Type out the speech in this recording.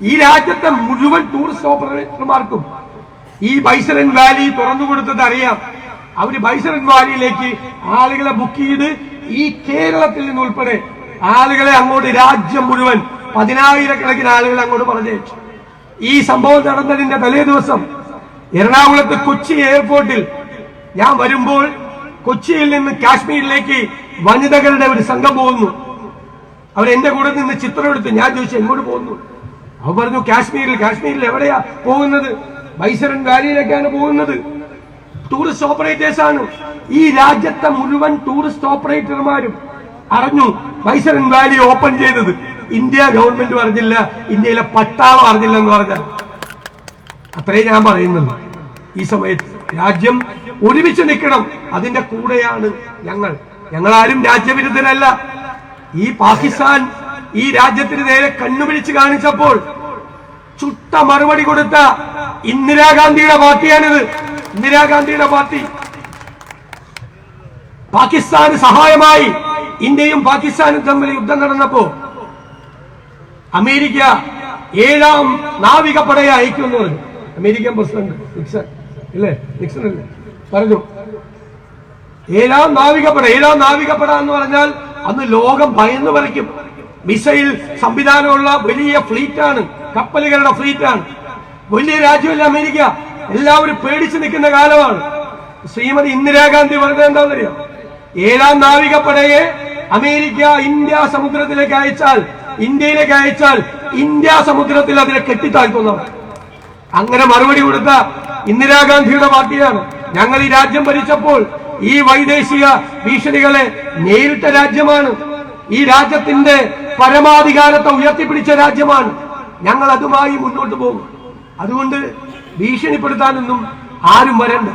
ഈ രാജ്യത്തെ മുഴുവൻ ടൂറിസ്റ്റ് ഓപ്പറേറ്റർമാർക്കും ഈ ബൈസറൻ വാലി തുറന്നു കൊടുത്തത് അറിയാം. അവര് ബൈസറൻ വാലിയിലേക്ക് ആളുകളെ ബുക്ക് ചെയ്ത് ഈ കേരളത്തിൽ നിന്നുൾപ്പെടെ ആളുകളെ അങ്ങോട്ട് രാജ്യം മുഴുവൻ 10,000-കണക്കിന് ആളുകളെ അങ്ങോട്ട് പറഞ്ഞയച്ചു. ഈ സംഭവം നടന്നതിന്റെ തലേ ദിവസം എറണാകുളത്ത് കൊച്ചി എയർപോർട്ടിൽ ഞാൻ വരുമ്പോൾ കൊച്ചിയിൽ നിന്ന് കാശ്മീരിലേക്ക് വനിതകളുടെ ഒരു സംഘം പോകുന്നു. അവരെന്റെ കൂടെ നിന്ന് ചിത്രം എടുത്ത്. ഞാൻ ചോദിച്ചു എങ്ങോട്ട് പോകുന്നു? അവർ പറഞ്ഞു കാശ്മീരിൽ എവിടെയാ പോകുന്നത്? ബൈസറൻ വാലിയിലേക്കാണ് പോകുന്നത്. ടൂറിസ്റ്റ് ഓപ്പറേറ്റേഴ്സ് ആണ്. ഈ രാജ്യത്തെ മുഴുവൻ ടൂറിസ്റ്റ് ഓപ്പറേറ്റർമാരും അറിഞ്ഞു ബൈസറൻ വാലി ഓപ്പൺ ചെയ്തത്. ഇന്ത്യ ഗവൺമെന്റ് പറഞ്ഞില്ല, ഇന്ത്യയിലെ പട്ടാളം അറിഞ്ഞില്ല എന്ന് പറഞ്ഞാൽ അത്രേ ഞാൻ പറയുന്നത്. ഈ സമയത്ത് രാജ്യം ഒരുമിച്ച് നിൽക്കണം. അതിന്റെ കൂടെയാണ് ഞങ്ങളാരും രാജ്യവിരുദ്ധരല്ല. ഈ പാകിസ്ഥാൻ ഈ രാജ്യത്തിന് നേരെ കണ്ണുപിടിച്ച് കാണിച്ചപ്പോൾ ചുട്ട മറുപടി കൊടുത്ത ഇന്ദിരാഗാന്ധിയുടെ പാർട്ടിയാണിത്. ഇന്ദിരാഗാന്ധിയുടെ പാർട്ടി പാകിസ്ഥാന് സഹായമായി ഇന്ത്യയും പാകിസ്ഥാനും തമ്മിൽ യുദ്ധം നടന്നപ്പോ അമേരിക്ക 7ാം നാവികപ്പടയെ അയക്കുമെന്ന് പറഞ്ഞു. അമേരിക്കൻ പ്രസിഡന്റ് നിക്സൺ അല്ലേ പറഞ്ഞു 7ാം നാവികപ്പട എന്ന് പറഞ്ഞാൽ അന്ന് ലോകം ഭയന്നു പറിക്കും. മിസൈൽ സംവിധാനമുള്ള വലിയ ഫ്ലീറ്റാണ്, കപ്പലുകളുടെ ഫ്ലീറ്റാണ്. വലിയ രാജ്യമല്ല അമേരിക്ക. എല്ലാവരും പേടിച്ചു നിൽക്കുന്ന കാലമാണ്. ശ്രീമതി ഇന്ദിരാഗാന്ധി പറഞ്ഞത് എന്താണെന്നറിയാം? 7ാം നാവികപ്പടയെ അമേരിക്ക ഇന്ത്യ സമുദ്രത്തിലേക്ക് അയച്ചാൽ, ഇന്ത്യയിലേക്ക് അയച്ചാൽ ഇന്ത്യ സമുദ്രത്തിൽ അതിനെ കെട്ടിത്താഴ്ത്തുന്നതാണ്. അങ്ങനെ മറുപടി കൊടുത്ത ഇന്ദിരാഗാന്ധിയുടെ പാർട്ടിയാണ്. ഞങ്ങൾ ഈ രാജ്യം ഭരിച്ചപ്പോൾ ഈ വൈദേശിക ഭീഷണികളെ നേരിട്ട രാജ്യമാണ്. ഈ രാജ്യത്തിന്റെ പരമാധികാരത്തെ ഉയർത്തിപ്പിടിച്ച രാജ്യമാണ്. ഞങ്ങൾ അതുമായി മുന്നോട്ട് പോകും. അതുകൊണ്ട് ഭീഷണിപ്പെടുത്താനൊന്നും ആരും വരണ്ട.